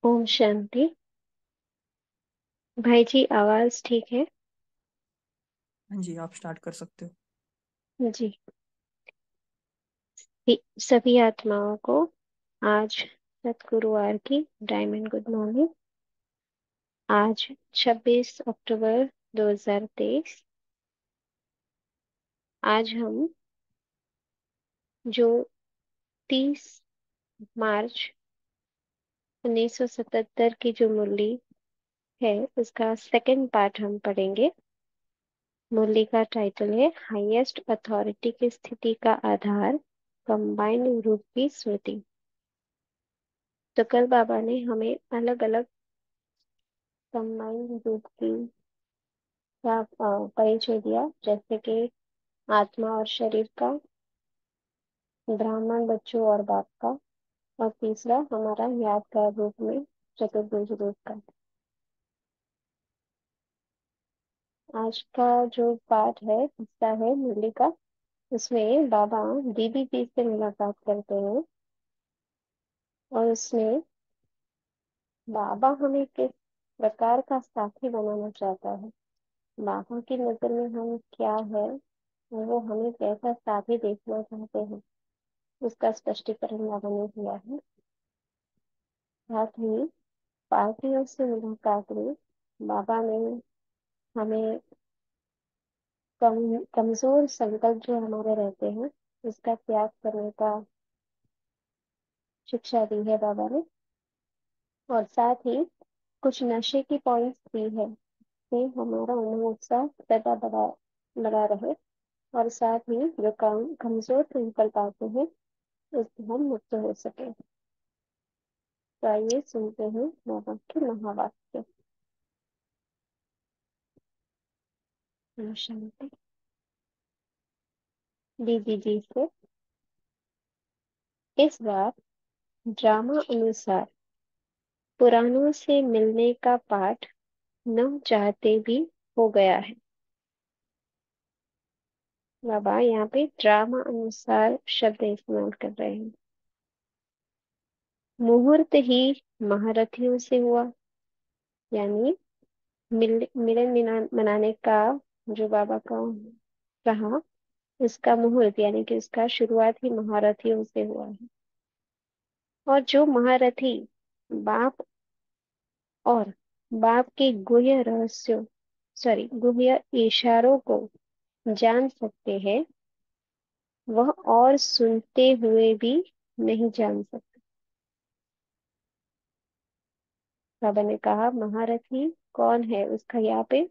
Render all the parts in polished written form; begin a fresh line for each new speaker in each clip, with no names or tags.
ओम शांति। भाई जी, आवाज ठीक है?
हाँ जी, आप स्टार्ट कर सकते हो।
जी। सभी आत्माओं को आज सतगुरुवार की डायमंड गुड मॉर्निंग। आज 26 अक्टूबर 2023। आज हम जो 30 मार्च 1977 की जो मुरली है उसका सेकंड पार्ट हम पढ़ेंगे। मुरली का टाइटल है हाईएस्ट अथॉरिटी की स्थिति का आधार, कंबाइंड रूप की स्मृति। तो कल बाबा ने हमें अलग अलग कंबाइंड रूप की का परिचय दिया, जैसे कि आत्मा और शरीर का, ब्राह्मण बच्चों और बाप का, और तीसरा हमारा यादगार रूप में चतुर्भुज रूप का। आज का जो पाठ है, हिस्सा है मुरली का, उसमें बाबा दीदी जी से मुलाकात करते हैं और उसमें बाबा हमें किस प्रकार का साथी बनाना चाहता है, बाबा की नजर में हम क्या है और वो हमें कैसा साथी देखना चाहते हैं, उसका स्पष्टीकरण बाबा ने दिया है। साथ ही पार्टियों से मुलाकात में बाबा ने हमें कमजोर संकल्प जो हमारे रहते हैं उसका त्याग करने का शिक्षा दी है बाबा ने। और साथ ही कुछ नशे की पॉइंट्स दी है कि हमारा उमंग उत्साह सदा बड़ा लगा रहे, और साथ ही जो कमजोर संकल्प आते हैं उससे हम मुक्त हो सके। तो आइए सुनते हैं बाबा के महावाक्य। ओम शांति। दीदी जी से इस बार ड्रामा अनुसार पुराणों से मिलने का पाठ न चाहते भी हो गया है। बाबा यहाँ पे ड्रामा अनुसार शब्द इस्तेमाल कर रहे हैं। मुहूर्त ही महारथियों से हुआ, यानी मनाने का जो बाबा का रहा, उसका मुहूर्त यानी कि उसका शुरुआत ही महारथियों से हुआ है। और जो महारथी बाप और बाप के गुह्य रहस्यों, सॉरी गुह्य इशारों को जान सकते हैं, वह और सुनते हुए भी नहीं जान सकते। बाबा ने कहा महारथी कौन है, उसका यहाँ पे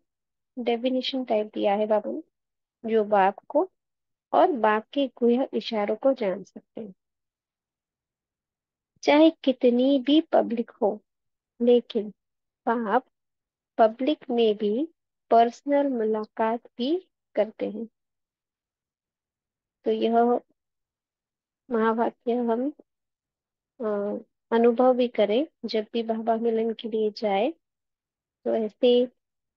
डेफिनेशन टाइप दिया है बाबा ने। जो बाप को और बाप के गुह्य इशारों को जान सकते हैं, चाहे कितनी भी पब्लिक हो, लेकिन बाप पब्लिक में भी पर्सनल मुलाकात भी करते हैं। तो यह महावाक्य हम अ, अनुभव भी करें, जब भी बाबा मिलन के लिए जाए तो ऐसे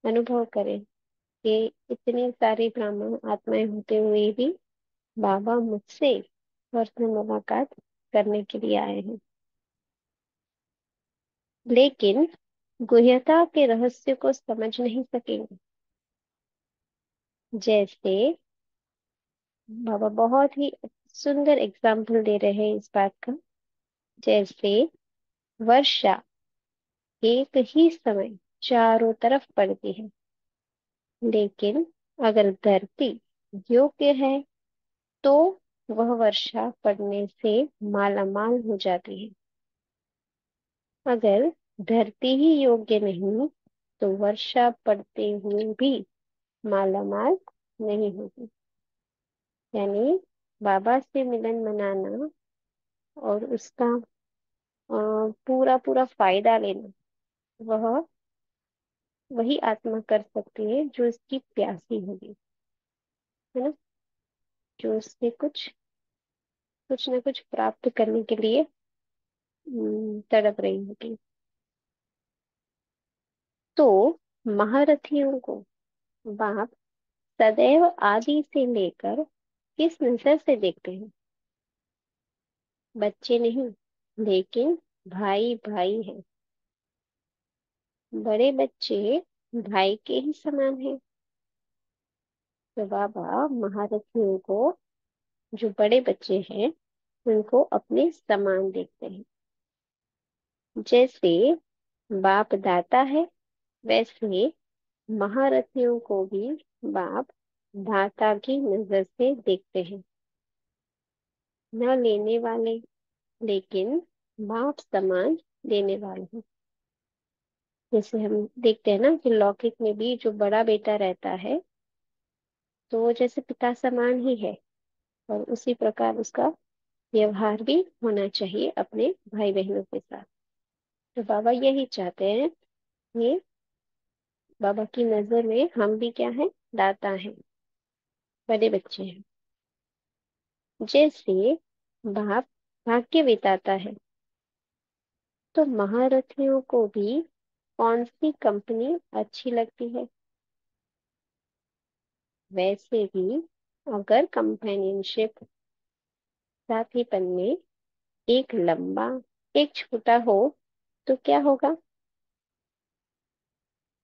अनुभव करें कि इतनी सारी ब्राह्मण आत्माएं होते हुए भी बाबा मुझसे पर्सनल मुलाकात करने के लिए आए हैं। लेकिन गुह्यता के रहस्य को समझ नहीं सकेंगे। जैसे बाबा बहुत ही सुंदर एग्जाम्पल दे रहे हैं इस बात का। जैसे वर्षा एक ही समय चारों तरफ पड़ती है, लेकिन अगर धरती योग्य है तो वह वर्षा पड़ने से मालामाल हो जाती है। अगर धरती ही योग्य नहीं तो वर्षा पड़ते हुए भी मालामाल नहीं होगी। यानी बाबा से मिलन मनाना और उसका पूरा पूरा फायदा लेना, वह वही आत्मा कर सकती है जो इसकी प्यासी होगी, है ना, जो उससे कुछ कुछ ना कुछ प्राप्त करने के लिए तड़प रही होगी। तो महारथियों को बाप सदैव आदि से लेकर किस नजर से देखते हैं? बच्चे नहीं, लेकिन भाई भाई है। बड़े बच्चे भाई के ही समान हैं। तो बाबा महारथियों को, जो बड़े बच्चे हैं, उनको अपने समान देखते हैं। जैसे बाप दाता है, वैसे महारथियों को भी बाप दाता की नजर से देखते हैं। न लेने वाले, लेकिन बाप समान देने वाले हैं। जैसे हम देखते हैं ना कि लौकिक में भी जो बड़ा बेटा रहता है, तो वो जैसे पिता समान ही है, और उसी प्रकार उसका व्यवहार भी होना चाहिए अपने भाई बहनों के साथ। तो बाबा यही चाहते हैं कि बाबा की नजर में हम भी क्या है, दाता हैं, बड़े बच्चे हैं। जैसे बाप भाग्य विधाता है, तो महारथियों को भी कौन सी कंपनी अच्छी लगती है? वैसे ही अगर कंपेनियनशिप, साथीपन में एक लंबा एक छोटा हो, तो क्या होगा?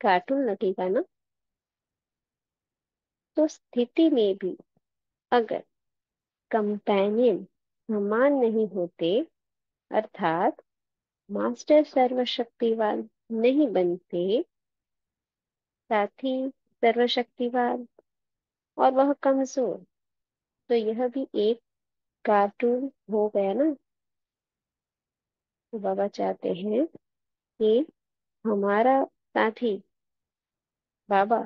कार्टून लगेगा ना। तो स्थिति में भी अगर कंपेनियन समान नहीं होते, अर्थात मास्टर सर्वशक्तिवान नहीं बनते, साथी सर्वशक्तिवान और वह कमजोर, तो यह भी एक कार्टून हो गया ना। तो बाबा चाहते हैं कि हमारा साथी बाबा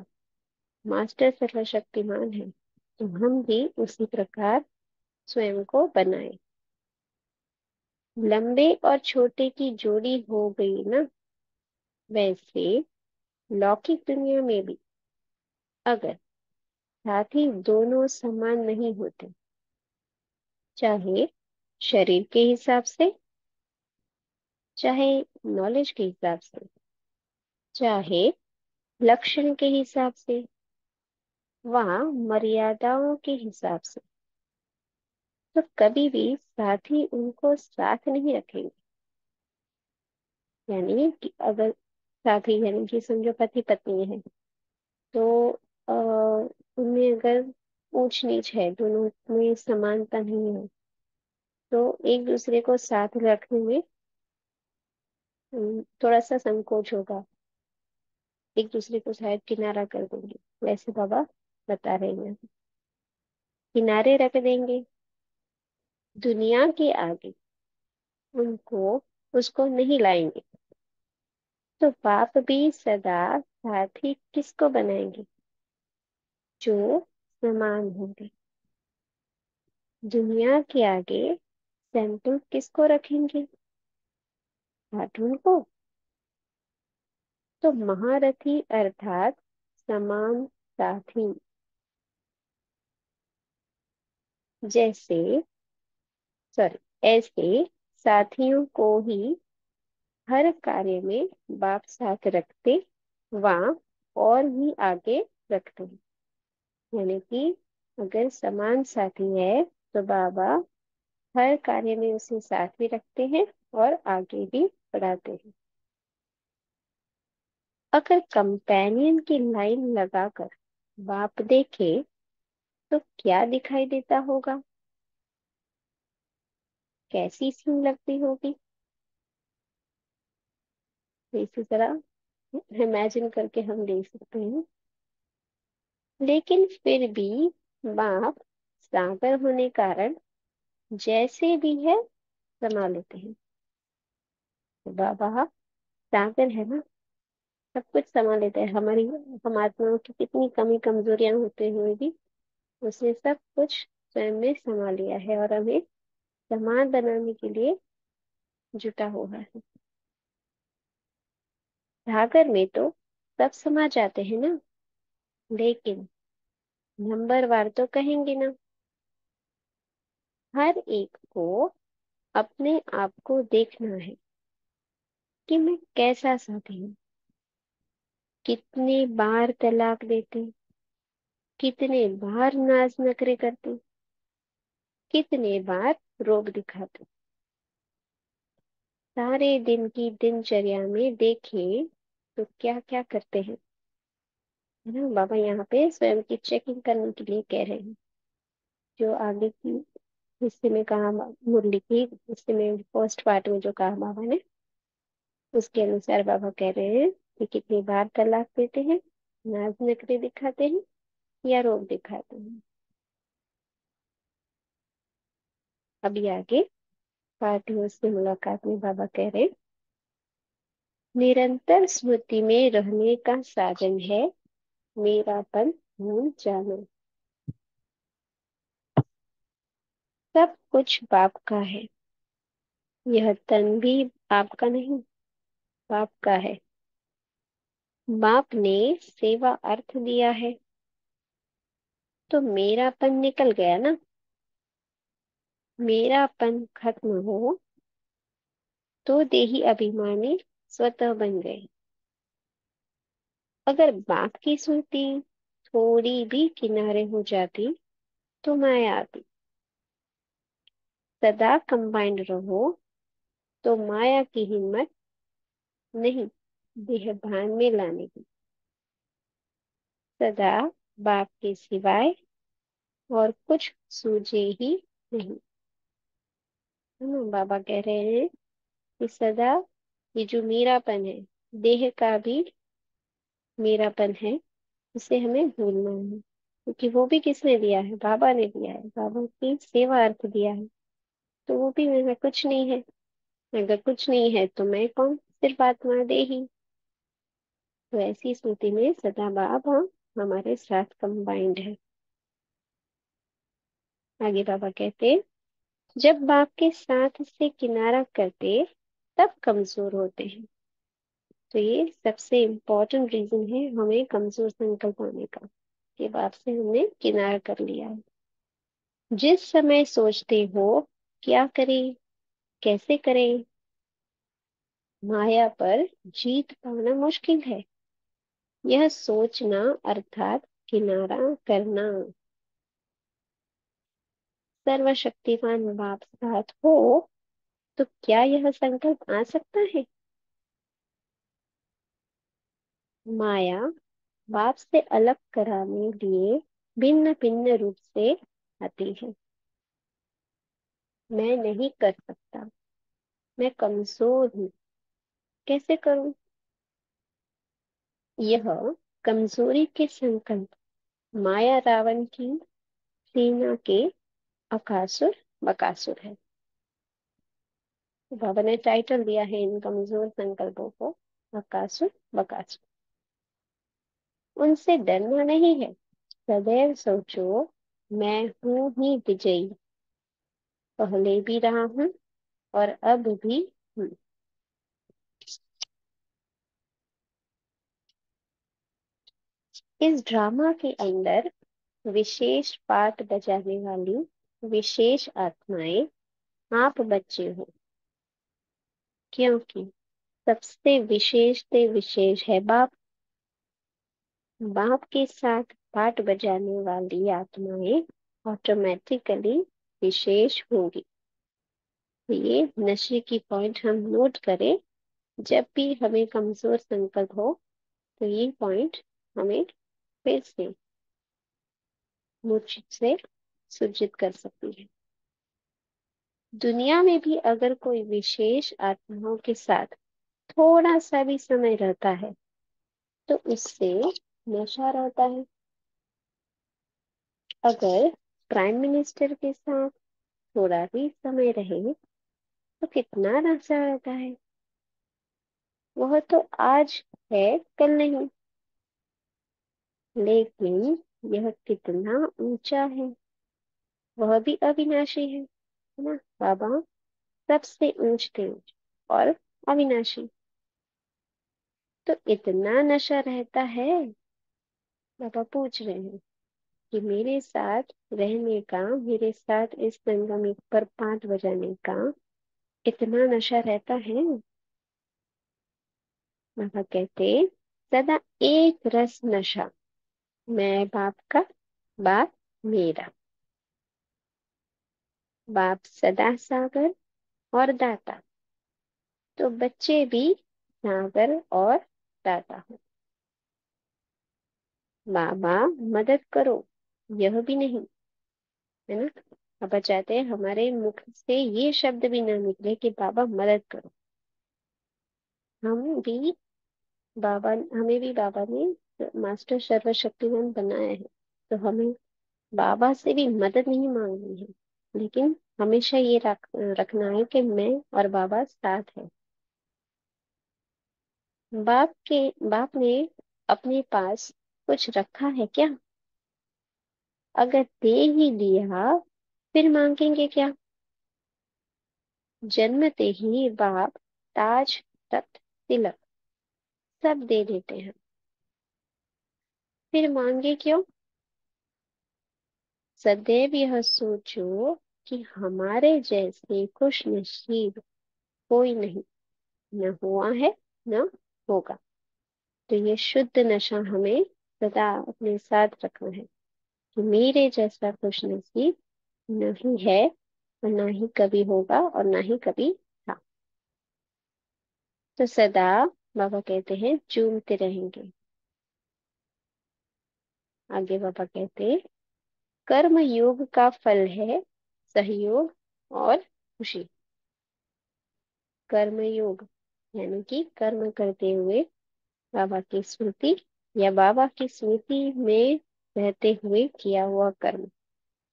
मास्टर सर्वशक्तिमान है, तो हम भी उसी प्रकार स्वयं को बनाए। लंबे और छोटे की जोड़ी हो गई ना, वैसे लौकिक दुनिया में भी अगर साथी दोनों समान नहीं होते, चाहे शरीर के हिसाब से, चाहे नॉलेज के हिसाब से, चाहे लक्षण के हिसाब से, वहाँ मर्यादाओं के हिसाब से, तो कभी भी साथी उनको साथ नहीं रखेंगे। यानी कि अगर साथी, यानी कि समझो पति पत्नी है, तो आ, उनमें अगर ऊंच नीच है, दोनों में समानता नहीं है, तो एक दूसरे को साथ रखने में थोड़ा सा संकोच होगा, एक दूसरे को शायद किनारा कर देंगे। वैसे बाबा बता रहे हैं, किनारे रख देंगे दुनिया के आगे, उनको उसको नहीं लाएंगे। तो बाप भी सदा साथी किसको बनाएंगे? जो समान होंगे। दुनिया के आगे सैंपल किसको रखेंगे? कार्टून को। तो महारथी अर्थात समान साथी, जैसे सॉरी ऐसे साथियों को ही हर कार्य में बाप साथ रखते, वहाँ और भी आगे रखते हैं। यानी कि अगर समान साथी है, तो बाबा हर कार्य में उसे साथ भी रखते हैं और आगे भी बढ़ाते हैं। अगर कंपेनियन की लाइन लगाकर बाप देखे, तो क्या दिखाई देता होगा? कैसी सीन लगती होगी? तो इसी तरह इमेजिन करके हम देख सकते हैं। लेकिन फिर भी बाप सागर होने कारण जैसे भी है संभाल लेते हैं। तो बाबा सागर है ना, सब कुछ संभाल लेते हैं। हमारी, हम आत्माओं की कितनी कमी कमजोरियां होते हुए भी उसने सब कुछ स्वयं में संभाल लिया है, और हमें समान बनाने के लिए जुटा हुआ है। सागर में तो सब समा जाते हैं ना, लेकिन नंबरवार तो कहेंगे ना। हर एक को अपने आप को देखना है कि मैं कैसा साथी हूँ। कितने बार तलाक देते, कितने बार नाज नखरे करते, कितने बार रोब दिखाते। सारे दिन की दिनचर्या में देखें तो क्या क्या करते हैं, है ना। बाबा यहाँ पे स्वयं की चेकिंग करने के लिए कह रहे हैं। जो आगे की हिस्से में कहा, मुरली की हिस्से में फर्स्ट पार्ट में जो कहा बाबा ने, उसके अनुसार बाबा कह रहे हैं कि कितनी बार तलाक देते हैं, नाज नखरे दिखाते हैं या रोब दिखाते हैं। अभी आगे पार्टियों से मुलाकात में बाबा कह रहे हैं, निरंतर स्मृति में रहने का साधन है मेरापन भूल जाना। सब कुछ बाप का है, यह तन भी आपका नहीं, बाप का है। बाप ने सेवा अर्थ दिया है, तो मेरापन निकल गया ना। मेरापन खत्म हो तो देही अभिमानी स्वतः बन गए। अगर बाप की स्मृति थोड़ी भी किनारे हो जाती तो माया आती। सदा कंबाइंड रहो तो माया की हिम्मत नहीं देह भान में लाने की। सदा बाप के सिवाय और कुछ सूझे ही नहीं, है ना। बाबा कह रहे हैं कि सदा ये जो मेरापन है, देह का भी मेरापन है, उसे हमें भूलना है, क्योंकि वो भी किसने दिया है, बाबा ने दिया है। बाबा की सेवा अर्थ दिया है, तो वो भी मेरा कुछ नहीं है। अगर कुछ नहीं है तो मैं कौन, सिर्फ आत्मा दे ही। तो ऐसी स्मृति में सदा बाबा हमारे साथ कंबाइंड है। आगे बाबा कहते, जब बाप के साथ से किनारा करते तब कमजोर होते हैं। तो ये सबसे इम्पोर्टेंट रीजन है हमें कमजोर संकल्प आने का, कि बाप से हमने किनारा कर लिया है। जिस समय सोचते हो क्या करें, कैसे करें, माया पर जीत पाना मुश्किल है। यह सोचना अर्थात किनारा करना। सर्वशक्तिमान बाप साथ हो तो क्या यह संकल्प आ सकता है। माया बाप से अलग कराने लिए भिन्न भिन्न रूप से आती है। मैं नहीं कर सकता, मैं कमजोर हूँ, कैसे करूं। यह कमजोरी के संकल्प माया रावण की सेना के अकासुर बकासुर है। बाबा ने टाइटल दिया है इन कमजोर संकल्पों को, अकासुर बकासुर। उनसे डरना नहीं है, सदैव सोचो मैं हूं ही विजयी, पहले भी रहा हूं और अब भी हूं। इस ड्रामा के अंदर विशेष पाठ बजाने वाली विशेष आत्माएं आप बच्चे हो, क्योंकि सबसे विशेष से विशेष है बाप। बाप के साथ पाठ बजाने वाली आत्माएं ऑटोमेटिकली विशेष होंगी। तो ये नशे की पॉइंट हम नोट करें, जब भी हमें कमजोर संकल्प हो तो ये पॉइंट हमें फिर से मूर्छित से सुरजित कर सकती है। दुनिया में भी अगर कोई विशेष आत्माओं के साथ थोड़ा सा भी समय रहता है तो उससे नशा रहता है। अगर प्राइम मिनिस्टर के साथ थोड़ा भी समय रहे तो कितना नशा रहता है। वह तो आज है, कल नहीं, लेकिन यह कितना ऊंचा है, वह भी अविनाशी है ना। बाबा सबसे ऊंच थे और अविनाशी, तो इतना नशा रहता है। बाबा पूछ रहे हैं कि मेरे साथ रहने का, मेरे साथ इस संगम पर पांच बजाने का इतना नशा रहता है। बाबा कहते, सदा एक रस नशा, मैं बाप का, बाप मेरा। बाप सदा सागर और दाता, तो बच्चे भी सागर और बताता हूँ। बाबा मदद करो, यह भी नहीं, है ना। पापा चाहते हैं हमारे मुख से ये शब्द भी ना निकले कि बाबा मदद करो। हम भी हमें भी बाबा ने मास्टर सर्वशक्तिमान बनाया है, तो हमें बाबा से भी मदद नहीं मांगनी है, लेकिन हमेशा ये रखना है कि मैं और बाबा साथ है। बाप ने अपने पास कुछ रखा है क्या? अगर दे ही दिया फिर मांगेंगे क्या? जन्मते ही बाप ताज, तख्त, तिलक सब दे देते हैं, फिर मांगे क्यों? सदैव यह सोचो कि हमारे जैसे खुश नसीब कोई नहीं, न हुआ है न होगा। तो ये शुद्ध नशा हमें सदा अपने साथ रखना है कि मेरे जैसा खुश नसीब नहीं है, और ना ही कभी होगा, और ना ही कभी था। तो सदा बाबा कहते हैं झूमते रहेंगे। आगे बाबा कहते, कर्म योग का फल है सहयोग और खुशी। कर्म योग यानी कि कर्म करते हुए बाबा की स्मृति या बाबा की स्मृति में रहते हुए किया हुआ कर्म,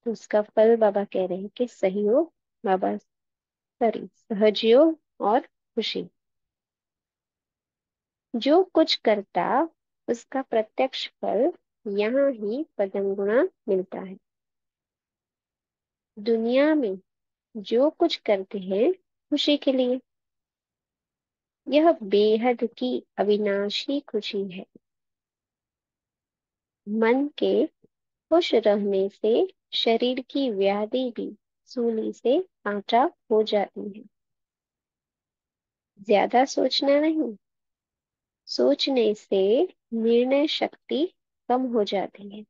तो उसका फल बाबा कह रहे हैं कि सहयोग, बाबा सॉरी सहजयोग और खुशी। जो कुछ करता उसका प्रत्यक्ष फल यहाँ ही पदम गुणा मिलता है। दुनिया में जो कुछ करते हैं खुशी के लिए, यह बेहद की अविनाशी खुशी है। मन के खुश रहने से शरीर की व्याधि भी सूली से आटा हो जाती है। ज्यादा सोचना नहीं, सोचने से निर्णय शक्ति कम हो जाती है।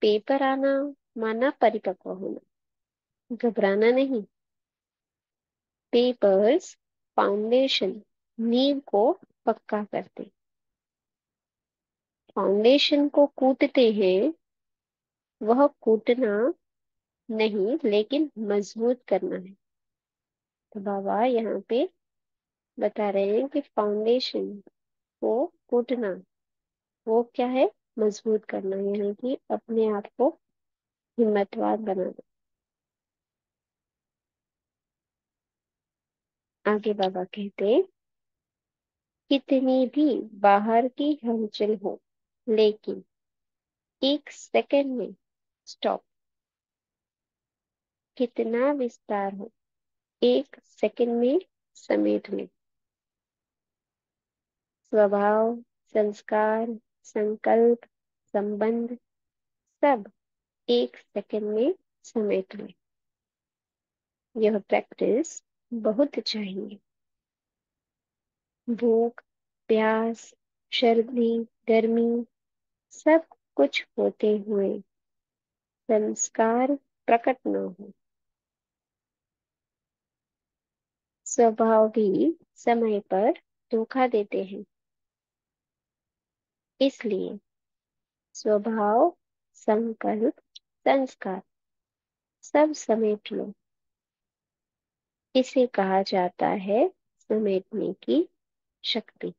पेपर आना माना परिपक्व होना, घबराना नहीं। पेपर्स फाउंडेशन, नींव को पक्का करते, फाउंडेशन को कूटते हैं। वह कूटना नहीं लेकिन मजबूत करना है। तो बाबा यहाँ पे बता रहे हैं कि फाउंडेशन को कूटना, वो क्या है? मजबूत करना, यानी कि अपने आप को हिम्मतवान बनाना। आगे बाबा कहते, कितनी भी बाहर की हलचल हो, लेकिन एक सेकंड में स्टॉप। कितना विस्तार हो, एक सेकंड में समेट ले। स्वभाव, संस्कार, संकल्प, संबंध सब एक सेकंड में समेट ले। यह प्रैक्टिस बहुत चाहिए। भूख, प्यास, सर्दी, गर्मी सब कुछ होते हुए संस्कार प्रकट न हो। स्वभाव भी समय पर धोखा देते हैं, इसलिए स्वभाव, संकल्प, संस्कार सब समेट लो। इसे कहा जाता है समेटने की शक्ति।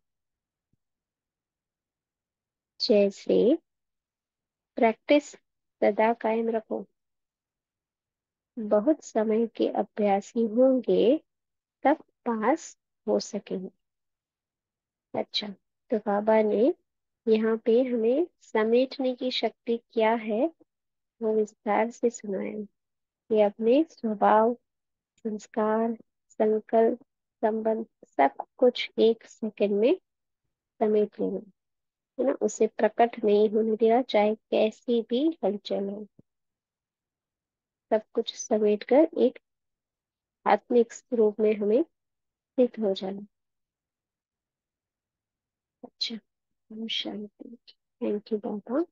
जैसे प्रैक्टिस सदा कायम रखो, बहुत समय के अभ्यासी होंगे तब पास हो सकेंगे। अच्छा, तो बाबा ने यहाँ पे हमें समेटने की शक्ति क्या है वो विस्तार से सुनाया कि अपने स्वभाव, संस्कार, संकल्प, संबंध सब कुछ एक सेकंड में समेट लेना, है ना। उसे प्रकट नहीं होने देना, चाहे कैसी भी हलचल हो। सब कुछ समेट कर एक आत्मिक स्वरूप में हमें स्थित हो जाना। अच्छा, हम शांति। थैंक यू बाबा।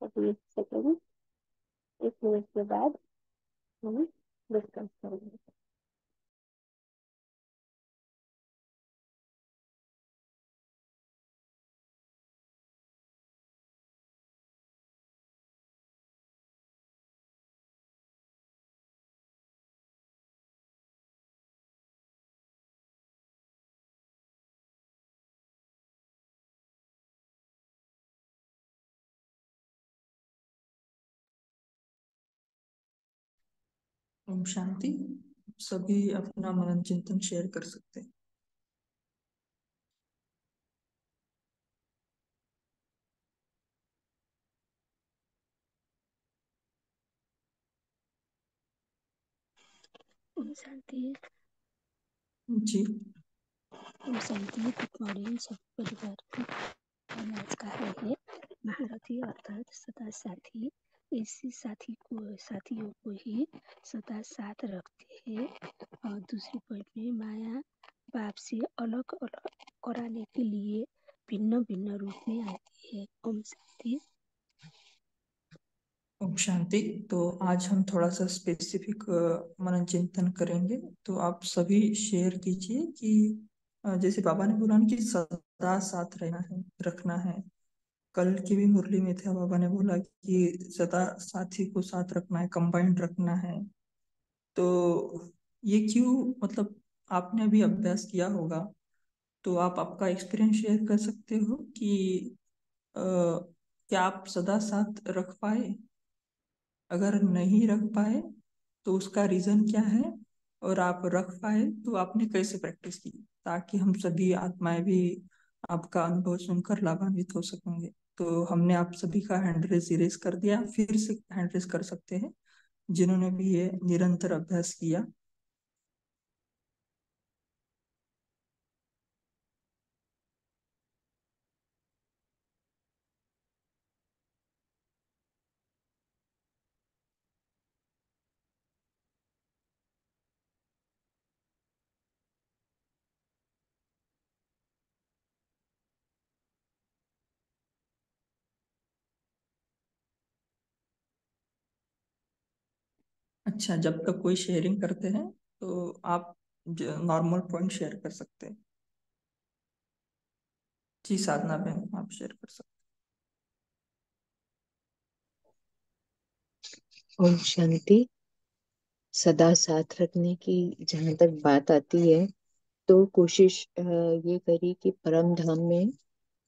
अभी एक सेकंड, 1 मिनट के बाद हम डिस्कस करेंगे।
ओम शांति। सभी अपना मनन चिंतन शेयर कर सकते हैं।
ओम शांति।
जी।
ओम शांति। गुड मॉर्निंग सब परिवार को। और आज का है महारथी अर्थात सदा साथी। इसी साथियों को ही सदा साथ रखते हैं। और दूसरी पॉइंट में माया बाप से अलग अलग कराने के लिए भिन्न भिन्न रूप में आती है। ओम शांति।
ओम शांति। तो आज हम थोड़ा सा स्पेसिफिक मनन चिंतन करेंगे। तो आप सभी शेयर कीजिए कि जैसे बाबा ने बोला ना कि सदा साथ रहना है, रखना है। कल की भी मुरली में था, बाबा ने बोला कि सदा साथी को साथ रखना है, कंबाइंड रखना है। तो ये क्यों, मतलब आपने अभी अभ्यास किया होगा तो आप आपका एक्सपीरियंस शेयर कर सकते हो कि क्या आप सदा साथ रख पाए? अगर नहीं रख पाए तो उसका रीजन क्या है, और आप रख पाए तो आपने कैसे प्रैक्टिस की, ताकि हम सभी आत्माएं भी आपका अनुभव सुनकर लाभान्वित हो सकेंगे। तो हमने आप सभी का हैंड रेज इरेज कर दिया, फिर से हैंड रेज कर सकते हैं जिन्होंने भी ये निरंतर अभ्यास किया। अच्छा, जब तक कोई शेयरिंग करते हैं तो आप नॉर्मल पॉइंट शेयर कर सकते हैं। जी साधना बहन, आप शेयर कर सकते
ओम शांति। सदा साथ रखने की जहाँ तक बात आती है तो कोशिश ये करी कि परम धाम में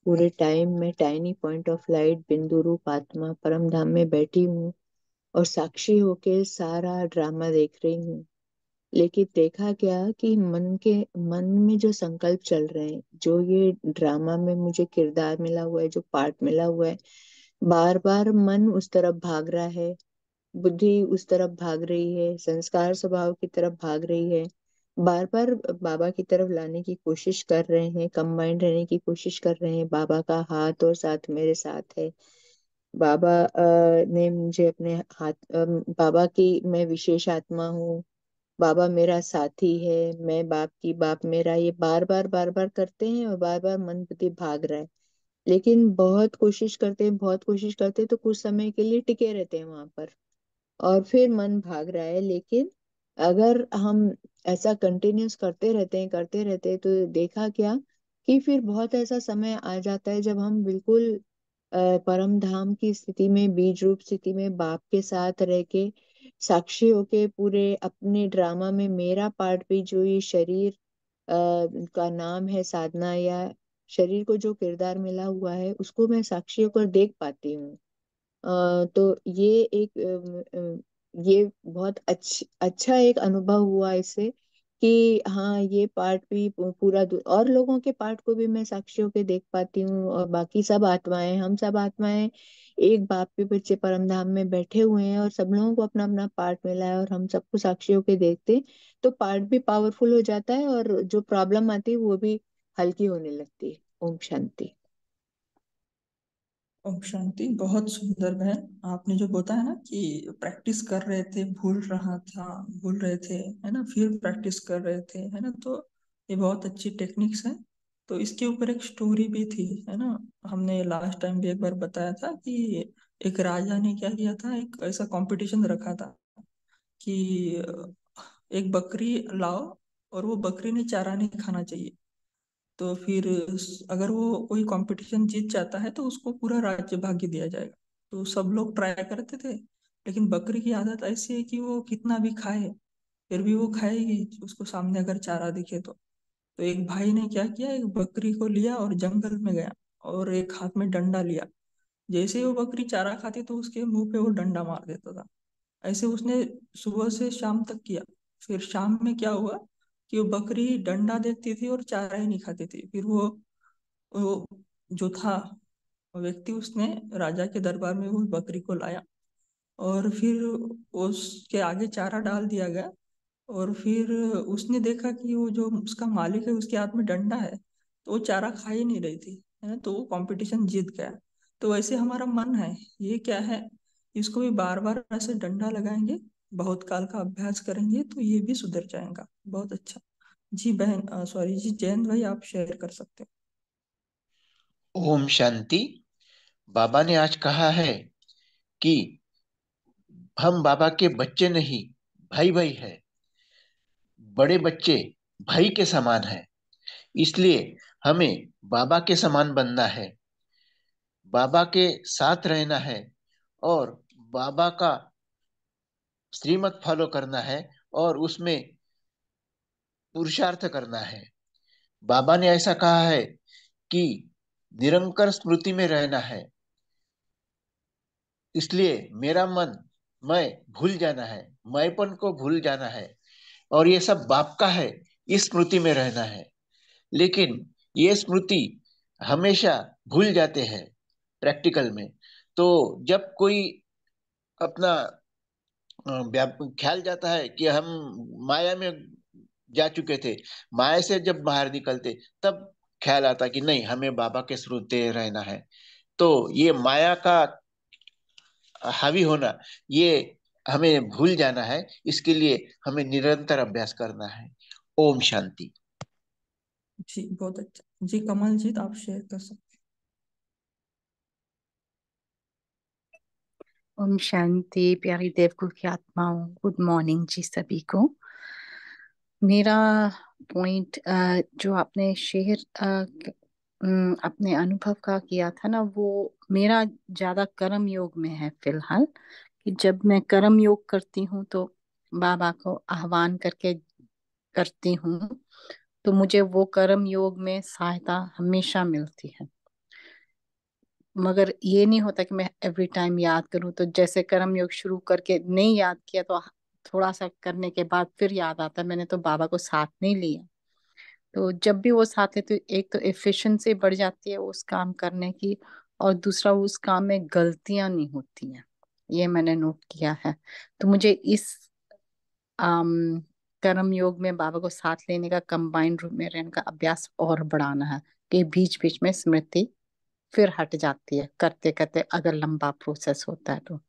पूरे टाइम में टाइनी पॉइंट ऑफ लाइट बिंदु रूप आत्मा परम धाम में बैठी हूँ और साक्षी होके सारा ड्रामा देख रही हूँ। लेकिन देखा क्या कि मन में जो संकल्प चल रहे हैं, जो ये ड्रामा में मुझे किरदार मिला हुआ है, जो पार्ट मिला हुआ है, बार बार मन उस तरफ भाग रहा है, बुद्धि उस तरफ भाग रही है, संस्कार स्वभाव की तरफ भाग रही है। बार बार बाबा की तरफ लाने की कोशिश कर रहे हैं, कंबाइंड रहने की कोशिश कर रहे हैं। बाबा का हाथ और साथ मेरे साथ है। बाबा ने मुझे अपने हाथ बाबा की मैं विशेष आत्मा हूँ। बाबा मेरा साथी है, मैं बाप की, बाप मेरा, ये बार बार करते हैं और बार बार मन बुद्धि भाग रहा है। लेकिन बहुत कोशिश करते हैं तो कुछ समय के लिए टिके रहते हैं वहां पर और फिर मन भाग रहा है। लेकिन अगर हम ऐसा कंटिन्यूस करते रहते हैं तो देखा क्या कि फिर बहुत ऐसा समय आ जाता है जब हम बिल्कुल परम धाम की स्थिति में, बीज रूप स्थिति में बाप के साथ रह के साक्षी होके पूरे अपने ड्रामा में मेरा पार्ट भी, जो ये शरीर का नाम है साधना, या शरीर को जो किरदार मिला हुआ है उसको मैं साक्षी होकर देख पाती हूँ। तो ये बहुत अच्छा एक अनुभव हुआ इससे कि हाँ, ये पार्ट भी और लोगों के पार्ट को भी मैं साक्षी होके देख पाती हूँ। और बाकी सब आत्माएं, हम सब आत्माएं एक बाप के बच्चे परम धाम में बैठे हुए हैं और सब लोगों को अपना अपना पार्ट मिला है और हम सबको साक्षी होके देखते हैं तो पार्ट भी पावरफुल हो जाता है और जो प्रॉब्लम आती है वो भी हल्की होने लगती है। ओम शांति।
हैं। ओम शांति। बहुत सुंदर बहन, आपने जो बताया ना कि प्रैक्टिस कर रहे थे, भूल रहे थे, है ना, फिर प्रैक्टिस कर रहे थे, है ना, तो ये बहुत अच्छी टेक्निक्स है। तो इसके ऊपर एक स्टोरी भी थी, है ना। हमने लास्ट टाइम भी एक बार बताया था कि एक राजा ने क्या किया था, एक ऐसा कंपटीशन रखा था कि एक बकरी लाओ और वो बकरी ने चारा नहीं खाना चाहिए। तो फिर अगर वो कोई कंपटीशन जीत जाता है तो उसको पूरा राज्य भाग्य दिया जाएगा। तो सब लोग ट्राई करते थे, लेकिन बकरी की आदत ऐसी है कि वो कितना भी खाए फिर भी वो खाएगी, उसको सामने अगर चारा दिखे तो एक भाई ने क्या किया, एक बकरी को लिया और जंगल में गया और एक हाथ में डंडा लिया। जैसे ही वो बकरी चारा खाती तो उसके मुंह पे वो डंडा मार देता था। ऐसे उसने सुबह से शाम तक किया। फिर शाम में क्या हुआ कि वो बकरी डंडा देखती थी और चारा ही नहीं खाती थी। फिर वो जो था व्यक्ति, उसने राजा के दरबार में वो बकरी को लाया और फिर उसके आगे चारा डाल दिया गया। और फिर उसने देखा कि वो जो उसका मालिक है उसके हाथ में डंडा है, तो वो चारा खा ही नहीं रही थी, है ना। तो वो कंपटीशन जीत गया। तो वैसे हमारा मन है, ये क्या है, इसको भी बार बार ऐसे डंडा लगाएंगे, बहुत काल का अभ्यास करेंगे तो ये भी सुधर जाएगा। बहुत अच्छा। जी बहन, सॉरी जी, जयंत भाई आप शेयर कर सकते हैं।
ओम शांति। बाबा ने आज कहा है कि हम बाबा के बच्चे नहीं, भाई भाई है। बड़े बच्चे भाई के समान है, इसलिए हमें बाबा के समान बनना है, बाबा के साथ रहना है और बाबा का श्रीमत फॉलो करना है और उसमें पुरुषार्थ करना है। बाबा ने ऐसा कहा है कि निरंतर स्मृति में रहना है, इसलिए मेरा मन, मैं भूल जाना है, मैंपन को भूल जाना है और ये सब बाप का है, इस स्मृति में रहना है। लेकिन ये स्मृति हमेशा भूल जाते हैं प्रैक्टिकल में। तो जब कोई अपना ख्याल जाता है कि हम माया में जा चुके थे, माया से जब बाहर निकलते तब ख्याल आता कि नहीं, हमें बाबा के स्मृति रहना है। तो ये माया का हावी होना, ये हमें भूल जाना है। इसके लिए हमें निरंतर अभ्यास करना है। ओम शांति।
जी बहुत अच्छा। जी कमल जीत आप शेयर कर सकते
ओम शांति। प्यारी देवकुल की आत्माओं, गुड मॉर्निंग जी सभी को। मेरा पॉइंट जो आपने शेयर अपने अनुभव का किया था ना, वो मेरा ज्यादा कर्म योग में है फिलहाल। कि जब मैं कर्म योग करती हूँ तो बाबा को आह्वान करके करती हूँ, तो मुझे वो कर्म योग में सहायता हमेशा मिलती है। मगर ये नहीं होता कि मैं एवरी टाइम याद करूं। तो जैसे कर्म योग शुरू करके नहीं याद किया तो थोड़ा सा करने के बाद फिर याद आता है मैंने तो बाबा को साथ नहीं लिया। तो जब भी वो साथ है तो एक तो एफिशिएंसी बढ़ जाती है उस काम करने की, और दूसरा उस काम में गलतियां नहीं होती हैं। ये मैंने नोट किया है। तो मुझे इस आम कर्म योग में बाबा को साथ लेने का, कंबाइंड रूप में रहने का अभ्यास और बढ़ाना है। कि बीच बीच में स्मृति फिर हट जाती है करते करते, अगर लंबा प्रोसेस होता है तो।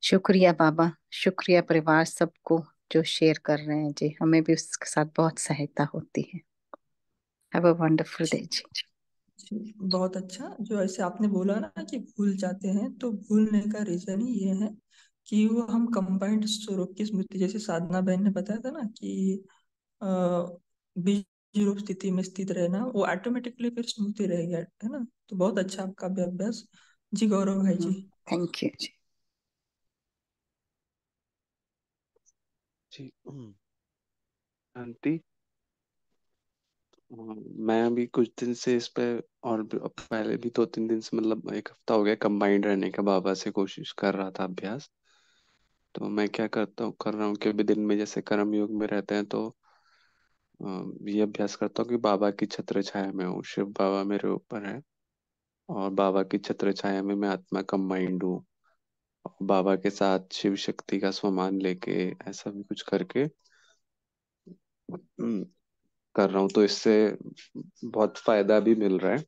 शुक्रिया बाबा, शुक्रिया परिवार सबको जो शेयर कर रहे हैं जी। हमें भी उसके साथ बहुत सहायता होती है। हैव अ वंडरफुल डे
हैं।
जी।
जी बहुत अच्छा। जो ऐसे आपने बोला ना कि भूल जाते हैं, तो भूलने का रीजन ही ये है कि वो हम कंबाइंड स्वरूप की स्मृति, जैसे साधना बहन ने बताया था ना कि अ, बीज रूप स्थिति में स्थित रहना, वो ऑटोमेटिकली फिर स्मृति रह गया, है ना। तो बहुत अच्छा आपका भी अभ्यास। जी गौरव भाई जी।
थैंक यू जी।
जी शांति। मैं अभी कुछ दिन से इस पे, और पहले भी 2-3 दिन से, मतलब एक हफ्ता हो गया, कंबाइंड रहने का बाबा से कोशिश कर रहा था अभ्यास। तो मैं क्या कर रहा हूँ कि अभी दिन में जैसे कर्म योग में रहते हैं तो ये अभ्यास करता हूँ कि बाबा की छत्र छाया में हूँ, शिव बाबा मेरे ऊपर है और बाबा की छत्र छाया में मैं आत्मा कंबाइंड हूँ। और बाबा के साथ शिव शक्ति का स्वमान लेके ऐसा भी कुछ करके हम्म, कर रहा हूँ, तो इससे बहुत फायदा भी मिल रहा है।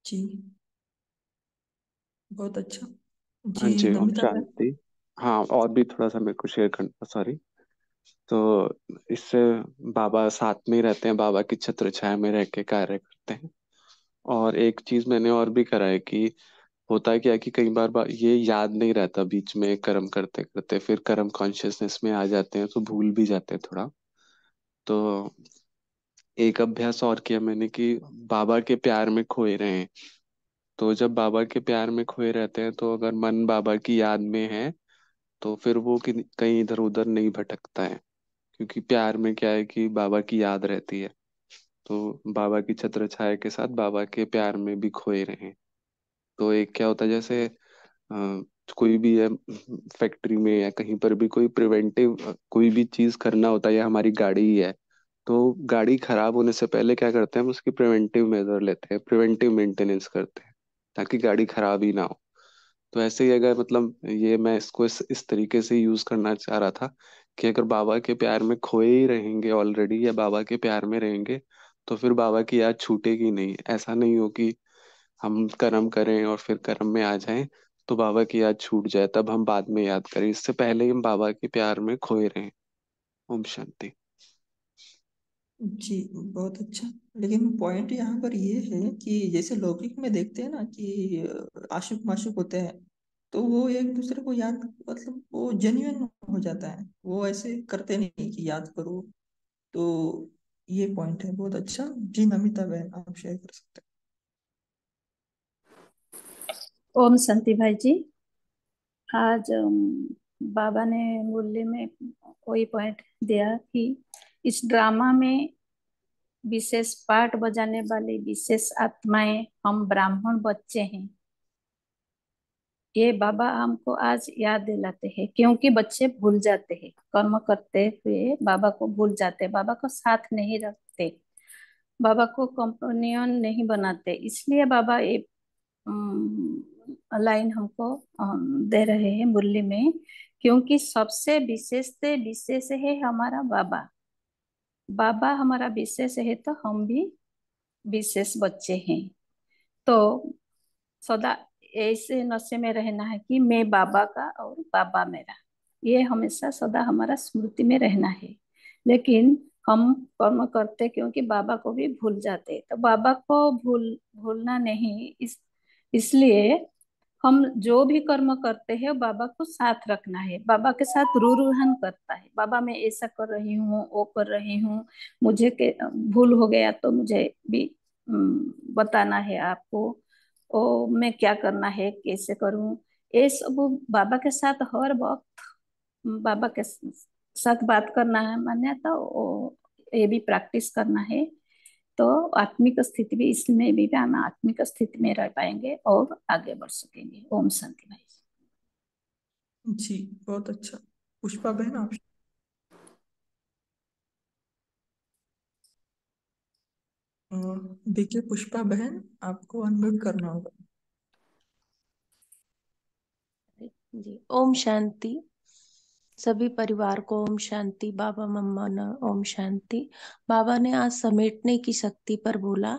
जी बहुत अच्छा।
हाँ
जी
जी, ओम
नमिता बहन।
शांति। हाँ, और भी थोड़ा सा मेरे को शेयर करना, सॉरी। तो इससे बाबा साथ में ही रहते हैं, बाबा की छत्र छाया में रह के कार्य करते हैं। और एक चीज मैंने और भी करा है कि होता है क्या कि कई बार ये याद नहीं रहता, बीच में कर्म करते करते फिर कर्म कॉन्शियसनेस में आ जाते हैं तो भूल भी जाते हैं थोड़ा। तो एक अभ्यास और किया मैंने कि बाबा के प्यार में खोए रहे। तो जब बाबा के प्यार में खोए रहते हैं तो अगर मन बाबा की याद में है तो फिर वो कहीं इधर उधर नहीं भटकता है, क्योंकि प्यार में क्या है कि बाबा की याद रहती है। तो बाबा की छत्र छाया के साथ बाबा के प्यार में भी खोए रहे। तो एक क्या होता है, जैसे कोई भी है, फैक्ट्री में या कहीं पर भी कोई प्रिवेंटिव कोई भी चीज करना होता है, या हमारी गाड़ी ही है, तो गाड़ी खराब होने से पहले क्या करते हैं, हम उसकी प्रिवेंटिव मेजर लेते हैं, प्रिवेंटिव मेंटेनेंस करते हैं, ताकि गाड़ी खराब ही ना हो। तो ऐसे ही अगर मतलब ये मैं इसको इस तरीके से यूज करना चाह रहा था कि अगर बाबा के प्यार में खोए ही रहेंगे ऑलरेडी, या बाबा के प्यार में रहेंगे, तो फिर बाबा की याद छूटेगी नहीं। ऐसा नहीं हो कि हम कर्म करें और फिर कर्म में आ जाएं तो बाबा की याद छूट जाए, तब हम बाद में याद करें। इससे पहले ही हम बाबा के प्यार में खोए रहें। ओम शांति।
जी, बहुत अच्छा। लेकिन पॉइंट यहाँ पर ये है कि जैसे लौकिक में देखते हैं ना कि आशिक माशुक होते हैं, तो वो एक दूसरे को याद, मतलब वो जेन्युइन हो जाता है, वो ऐसे करते नहीं कि याद करो। तो ये पॉइंट है बहुत अच्छा। जी नमिता बहन, आप शेयर कर सकते
ओम शांति भाई जी। आज बाबा ने मुरली में कोई पॉइंट दिया कि इस ड्रामा में विशेष पार्ट बजाने वाली विशेष आत्माएं हम ब्राह्मण बच्चे हैं। ये बाबा हमको आज याद दिलाते हैं, क्योंकि बच्चे भूल जाते हैं, कर्म करते हुए बाबा को भूल जाते हैं, बाबा को साथ नहीं रखते, बाबा को कंपेनियन नहीं बनाते। इसलिए बाबा ये लाइन हमको दे रहे हैं मुरली में, क्योंकि सबसे विशेष से विशेष है हमारा बाबा। बाबा हमारा विशेष है तो हम भी विशेष बच्चे हैं। तो सदा ऐसे नशे में रहना है कि मैं बाबा का और बाबा मेरा, ये हमेशा सदा हमारा स्मृति में रहना है। लेकिन हम कर्म करते क्योंकि बाबा को भी भूल जाते, तो बाबा को भूलना नहीं, इसलिए हम जो भी कर्म करते हैं बाबा को साथ रखना है, बाबा के साथ रूरुहान करता है, बाबा मैं ऐसा कर रही हूँ, वो कर रही हूँ, मुझे के भूल हो गया तो मुझे भी बताना है आपको, ओ मैं क्या करना है, कैसे करूँ, ये सब बाबा के साथ हर वक्त बाबा के साथ बात करना है, मान्य तो ये भी प्रैक्टिस करना है। तो आत्मिक स्थिति भी, इसमें भी हम आत्मिक स्थिति में रह पाएंगे और आगे बढ़ सकेंगे। ओम शांति भाई।
हैं। जी, बहुत अच्छा। पुष्पा बहन, आप देखिए पुष्पा बहन, आपको अनम्यूट करना होगा।
जी, ओम शांति। सभी परिवार को ओम शांति। बाबा मम्मा ने ओम शांति। बाबा ने आज समेटने की शक्ति पर बोला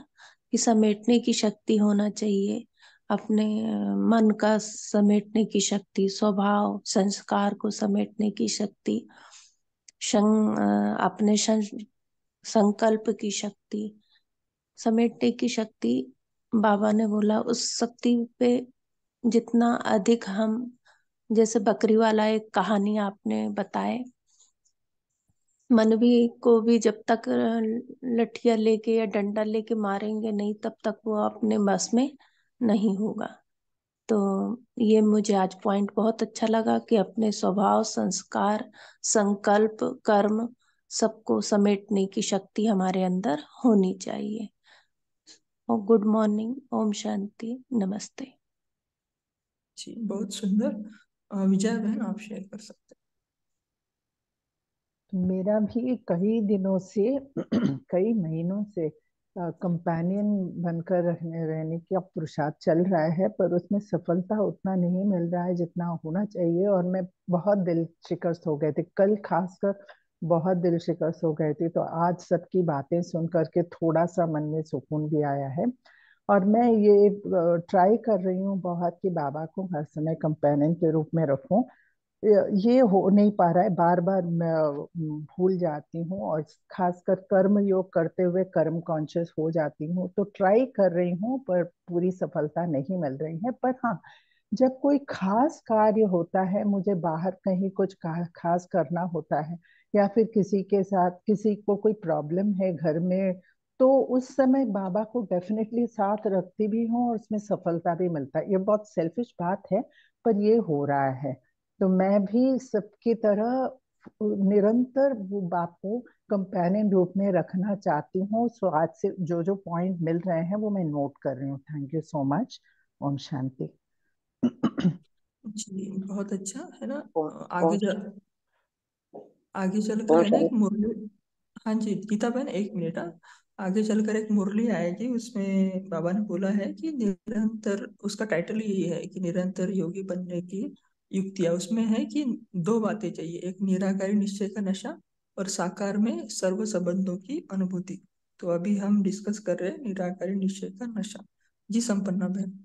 कि समेटने की शक्ति होना चाहिए, अपने मन का समेटने की शक्ति, स्वभाव संस्कार को समेटने की शक्ति, अपने संकल्प की शक्ति, समेटने की शक्ति। बाबा ने बोला उस शक्ति पे जितना अधिक हम, जैसे बकरी वाला एक कहानी आपने बताए, मनवी को भी जब तक लठिया लेके या डंडा लेके मारेंगे नहीं, तब तक वो अपने बस में नहीं होगा। तो ये मुझे आज पॉइंट बहुत अच्छा लगा कि अपने स्वभाव संस्कार संकल्प कर्म सबको समेटने की शक्ति हमारे अंदर होनी चाहिए। और गुड मॉर्निंग, ओम शांति, नमस्ते।
जी, बहुत सुंदर। विजय बहन, आप शेयर कर सकते
मेरा भी कई दिनों से कई महीनों से कंपेनियन बनकर रहने का पुरुषार्थ चल रहा है, पर उसमें सफलता उतना नहीं मिल रहा है जितना होना चाहिए। और मैं बहुत दिल शिकस्त हो गए थे कल, खासकर बहुत दिल शिकस्त हो गए थे। तो आज सबकी बातें सुन करके थोड़ा सा मन में सुकून भी आया है। और मैं ये ट्राई कर रही हूँ बहुत कि बाबा को हर समय कंपेनियन के रूप में रखूं। ये हो नहीं पा रहा है, बार बार मैं भूल जाती हूँ, और खासकर कर्म योग करते हुए कर्म कॉन्शियस हो जाती हूँ। तो ट्राई कर रही हूँ पर पूरी सफलता नहीं मिल रही है। पर हाँ, जब कोई खास कार्य होता है, मुझे बाहर कहीं कुछ खास करना होता है, या फिर किसी के साथ किसी को कोई प्रॉब्लम है घर में, तो उस समय बाबा को डेफिनेटली साथ रखती भी हूँ और उसमें सफलता भी मिलता है। ये बहुत सेल्फिश बात है, पर ये हो रहा है। तो मैं भी सबकी तरह निरंतर वो बाप को कंपेनियन रूप में रखना चाहती हूँ। सो आज से जो जो पॉइंट मिल रहे हैं वो मैं नोट कर रही हूँ। Thank you so much. Om Shanti.
जी बहुत अच्छा है ना।
ओम
आगे
ओम
आगे चलकर
ओम
है ना एक
शांति।
मुरली। हाँ जी गीता बहन, एक मिनट। आगे चलकर एक मुरली आएगी, उसमें बाबा ने बोला है कि निरंतर, उसका टाइटल यही है कि निरंतर योगी बनने की युक्तियाँ। उसमें है कि दो बातें चाहिए, एक निराकारी निश्चय का नशा और साकार में सर्व संबंधों की अनुभूति। तो अभी हम डिस्कस कर रहे हैं निराकारी निश्चय का नशा। जी संपन्ना बहन।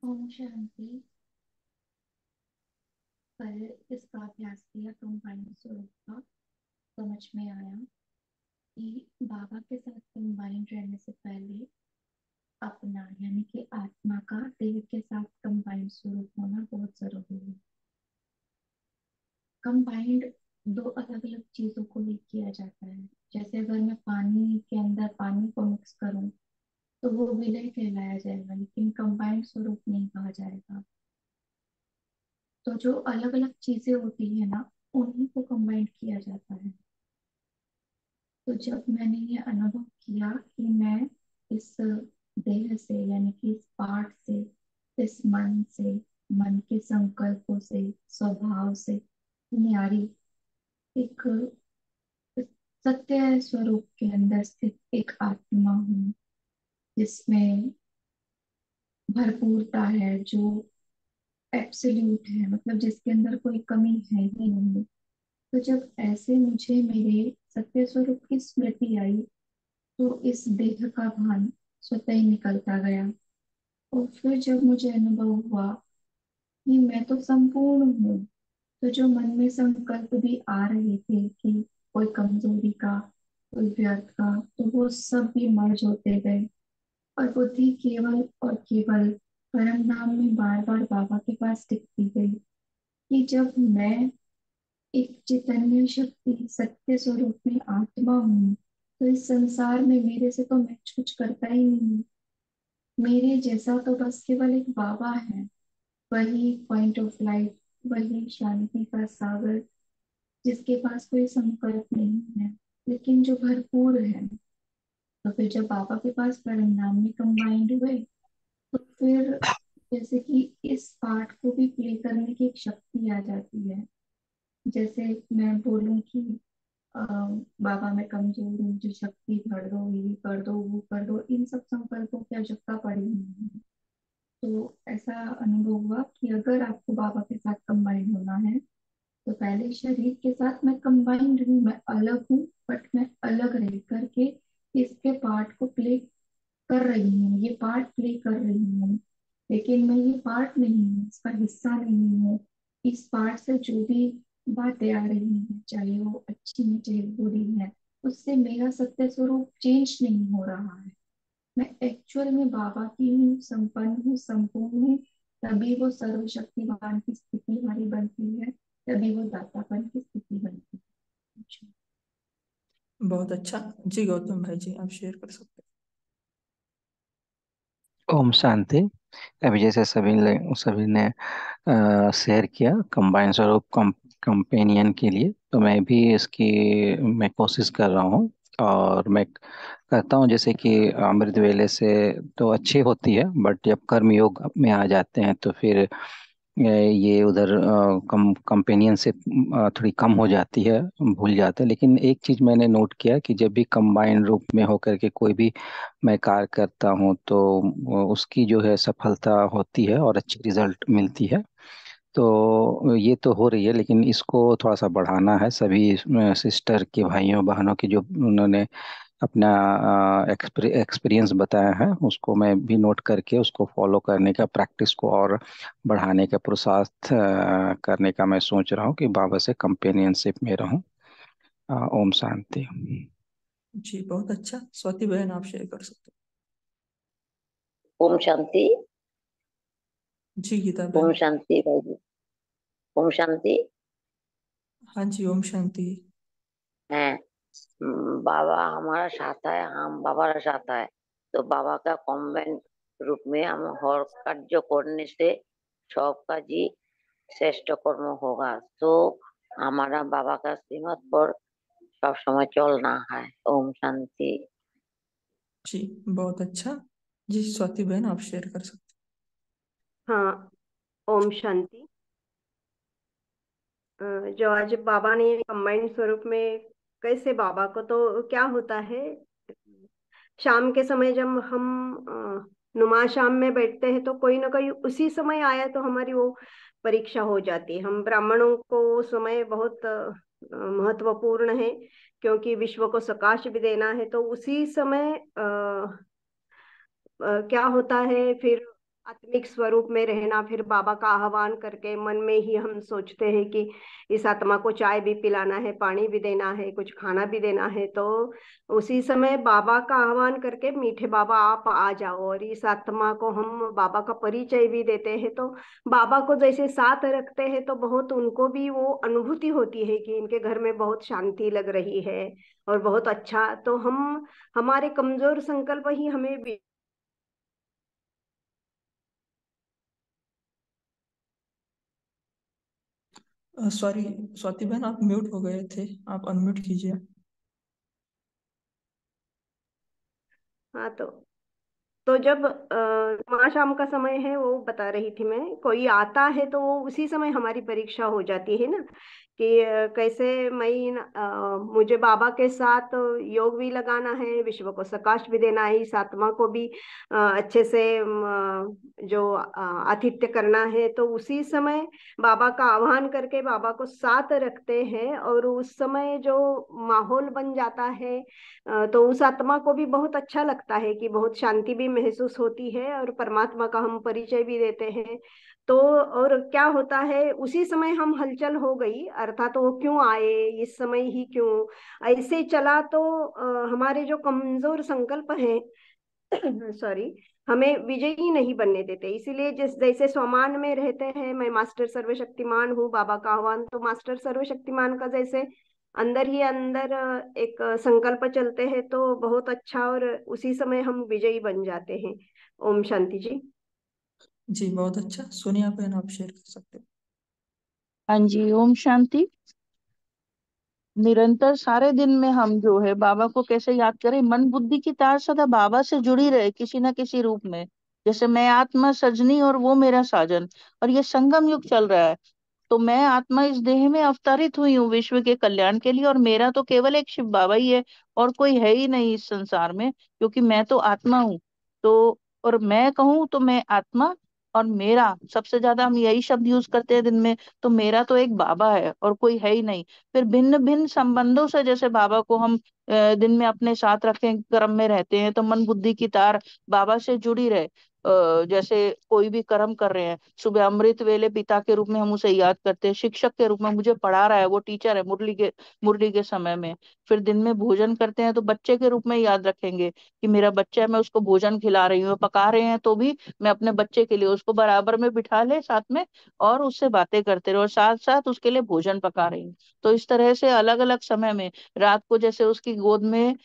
ओम शांति। कल इसका अभ्यास किया कंबाइंड स्वरूप का, समझ में आया कि बाबा के साथ कंबाइंड रहने से पहले अपना यानी कि आत्मा का देह के साथ कंबाइंड स्वरूप होना बहुत जरूरी है। कंबाइंड दो अलग अलग चीजों को ही किया जाता है। जैसे अगर मैं पानी के अंदर पानी को मिक्स करूं तो वो विलय कहलाया जाएगा, लेकिन कंबाइंड स्वरूप नहीं कहा जाएगा। तो जो अलग अलग चीजें होती है ना, उन्हीं को कंबाइंड किया जाता है। तो जब मैंने ये अनुभव किया कि मैं इस देह से यानी कि इस पार्ट से, इस मन से, मन के संकल्पों से, स्वभाव से न्यारी एक सत्य स्वरूप के अंदर स्थित एक आत्मा हूँ, जिसमें भरपूरता है, जो एब्सोल्यूट है, मतलब जिसके अंदर कोई कमी है ही नहीं। तो जब ऐसे मुझे मेरे सत्य स्वरूप की स्मृति आई, तो इस देह का भान स्वतः ही निकलता गया। और फिर जब मुझे अनुभव हुआ कि मैं तो संपूर्ण हूँ, तो जो मन में संकल्प भी आ रहे थे कि कोई कमजोरी का, कोई व्यर्थ का, तो वो सब भी मर्ज होते गए। और बुद्धि केवल और केवल परम धाम में बार बार बाबा के पास टिकती गई कि जब मैं एक चैतन्य शक्ति सत्य स्वरूप में आत्मा हूँ, तो इस संसार में मेरे से तो मैं कुछ करता ही नहीं। मेरे जैसा तो बस केवल एक बाबा है, वही पॉइंट ऑफ लाइट, वही शांति का सागर, जिसके पास कोई संकल्प नहीं है, लेकिन जो भरपूर है। तो फिर जब बाबा के पास परिणाम में कंबाइंड हुए, तो फिर जैसे कि इस पार्ट को भी प्ले करने की एक शक्ति आ जाती है। जैसे मैं बोलूं कि बाबा मैं कमजोर हूँ, मुझे शक्ति भर दो, ये कर दो, वो कर दो, इन सब संकल्पों की आवश्यकता पड़ी नहीं है। तो ऐसा अनुभव हुआ कि अगर आपको बाबा के साथ कंबाइंड होना है, तो पहले शरीर के साथ मैं कंबाइंड हूँ, मैं अलग हूँ, बट मैं अलग रह करके इसके पार्ट को प्ले कर रही हूँ, ये पार्ट प्ले कर रही हूँ। लेकिन मैं ये पार्ट नहीं हूँ, इसका हिस्सा नहीं हूँ। इस पार्ट से जो भी बातें आ रही हैं, चाहे वो अच्छी है चाहे बुरी है, उससे मेरा सत्य स्वरूप चेंज नहीं हो रहा है। मैं एक्चुअल में बाबा की हूँ, संपन्न हूँ, संपूर्ण हूँ। तभी वो सर्वशक्तिवान की स्थिति हमारी बनती है, तभी वो दातापन की स्थिति बनती है।
बहुत अच्छा। जी गौतम भाई जी आप शेयर कर सकते
ओम शांति। अभी जैसे सभी ने शेयर किया कंबाइन स्वरूप कंपेनियन के लिए, तो मैं भी इसकी मैं कोशिश कर रहा हूँ। और मैं करता हूँ जैसे कि अमृत वेले से तो अच्छी होती है, बट जब कर्म योग में आ जाते हैं तो फिर ये उधर कंपेनियन से थोड़ी कम हो जाती है, भूल जाते हैं। लेकिन एक चीज मैंने नोट किया कि जब भी कंबाइन रूप में होकर के कोई भी मैं कार्य करता हूँ, तो उसकी जो है सफलता होती है और अच्छी रिजल्ट मिलती है। तो ये तो हो रही है, लेकिन इसको थोड़ा सा बढ़ाना है। सभी सिस्टर के भाइयों बहनों की जो उन्होंने अपना एक्सपीरियंस बताया है, उसको मैं भी नोट करके उसको फॉलो करने का, प्रैक्टिस को और बढ़ाने का पुरुषार्थ करने का मैं सोच रहा हूँ कि बाबा से कंपेनियनशिप में रहूं। ओम शांति।
जी बहुत अच्छा। स्वाति बहन आप शेयर कर सकते
ओम शांति।
हैं। जी गीता
ओम
बहन।
शांति भाई जी। ओम शांति
हाँ जी ओम शांति।
है। बाबा हमारा साथ है, हम बाबा का साथ है। तो बाबा का कॉम्बेंट रूप में हम हर कार्य करने से सबका जी श्रेष्ठ कर्म होगा। तो हमारा बाबा का श्रीमत पर सब समय चलना है। ओम शांति।
जी बहुत अच्छा। जी स्वाति बहन आप शेयर कर सकते
हाँ, ओम शांति। जो आज बाबा ने कंबाइंड स्वरूप में, कैसे बाबा को तो क्या होता है, शाम के समय जब हम नुमा शाम में बैठते हैं तो कोई ना कोई उसी समय आया तो हमारी वो परीक्षा हो जाती है। हम ब्राह्मणों को वो समय बहुत महत्वपूर्ण है, क्योंकि विश्व को सकाश भी देना है। तो उसी समय क्या होता है फिर, आत्मिक स्वरूप में रहना, फिर बाबा का आह्वान करके मन में ही हम सोचते हैं कि इस आत्मा को चाय भी पिलाना है, पानी भी देना है, कुछ खाना भी देना है। तो उसी समय बाबा का आह्वान करके, मीठे बाबा आप आ जाओ, और इस आत्मा को हम बाबा का परिचय भी देते हैं। तो बाबा को जैसे साथ रखते हैं तो बहुत उनको भी वो अनुभूति होती है कि इनके घर में बहुत शांति लग रही है और बहुत अच्छा। तो हम, हमारे कमजोर संकल्प ही हमें
सॉरी स्वाति बहन आप म्यूट हो गए थे, आप अनम्यूट कीजिए।
हाँ, तो जब माँ शाम का समय है, वो बता रही थी मैं, कोई आता है तो वो उसी समय हमारी परीक्षा हो जाती है ना, कि कैसे मैं मुझे बाबा के साथ योग भी लगाना है, विश्व को प्रकाश भी देना है, इस आत्मा को भी अच्छे से जो आतिथ्य करना है। तो उसी समय बाबा का आह्वान करके बाबा को साथ रखते हैं, और उस समय जो माहौल बन जाता है, तो उस आत्मा को भी बहुत अच्छा लगता है कि बहुत शांति भी महसूस होती है, और परमात्मा का हम परिचय भी देते हैं। तो और क्या होता है, उसी समय हम हलचल हो गई, अर्थात वो क्यों आए, इस समय ही क्यों, ऐसे चला तो हमारे जो कमजोर संकल्प हैं सॉरी, हमें विजयी नहीं बनने देते। इसीलिए जिस जैसे स्वमान में रहते हैं, मैं मास्टर सर्वशक्तिमान हूँ, बाबा का आह्वान, तो मास्टर सर्वशक्तिमान का जैसे अंदर ही अंदर एक संकल्प चलते हैं तो बहुत अच्छा, और उसी समय हम विजयी बन जाते हैं। ओम शांति जी।
जी बहुत अच्छा। सोनिया बहन आप शेयर कर सकते
हाँ जी, ओम शांति। निरंतर सारे दिन में हम जो है बाबा को कैसे याद करें, मन बुद्धि की तार सदा बाबा से जुड़ी रहे किसी न किसी रूप में। जैसे मैं आत्मा सजनी और वो मेरा साजन, और ये संगम युग चल रहा है। तो मैं आत्मा इस देह में अवतरित हुई हूँ विश्व के कल्याण के लिए, और मेरा तो केवल एक शिव बाबा ही है, और कोई है ही नहीं इस संसार में, क्योंकि मैं तो आत्मा हूँ। तो और मैं कहूँ तो मैं आत्मा, और मेरा सबसे ज्यादा हम यही शब्द यूज करते हैं दिन में। तो मेरा तो एक बाबा है और कोई है ही नहीं। फिर भिन्न भिन्न संबंधों से जैसे बाबा को हम दिन में अपने साथ रखें, क्रम में रहते हैं, तो मन बुद्धि की तार बाबा से जुड़ी रहे। जैसे कोई भी कर्म कर रहे हैं, सुबह अमृत वेले पिता के रूप में हम उसे याद करते हैं, शिक्षक के रूप में मुझे पढ़ा रहा है, वो टीचर है मुरली के समय में। फिर दिन में भोजन करते हैं तो बच्चे के रूप में याद रखेंगे कि मेरा बच्चा है, मैं उसको भोजन खिला रही हूँ, पका रहे हैं तो भी मैं अपने बच्चे के लिए उसको बराबर में बिठा ले साथ में, और उससे बातें करते रहो, और साथ साथ उसके लिए भोजन पका रही हूँ। तो इस तरह से अलग अलग समय में, रात को जैसे उसकी गोद में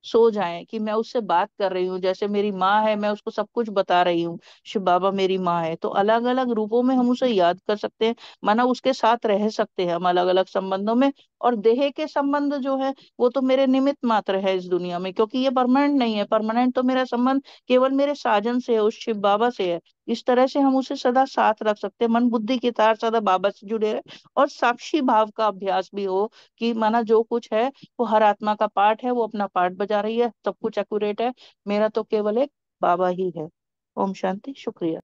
सो जाएं कि मैं उससे बात कर रही हूँ, जैसे मेरी माँ है मैं उसको सब कुछ बता रही हूँ, शिव बाबा मेरी माँ है। तो अलग अलग रूपों में हम उसे याद कर सकते हैं, माना उसके साथ रह सकते हैं हम अलग अलग संबंधों में। और देह के संबंध जो है वो तो मेरे निमित्त मात्र है इस दुनिया में, क्योंकि ये परमानेंट नहीं है। परमानेंट तो मेरा संबंध केवल मेरे साजन से है, उस शिव बाबा से है। इस तरह से हम उसे सदा साथ रख सकते हैं, मन बुद्धि की तार सदा बाबा से जुड़े रहे, और साक्षी भाव का अभ्यास भी हो कि माना जो कुछ है वो हर आत्मा का पार्ट है, वो अपना पार्ट बजा रही है, सब कुछ एक्यूरेट है, मेरा तो केवल एक बाबा ही है। ओम शांति, शुक्रिया।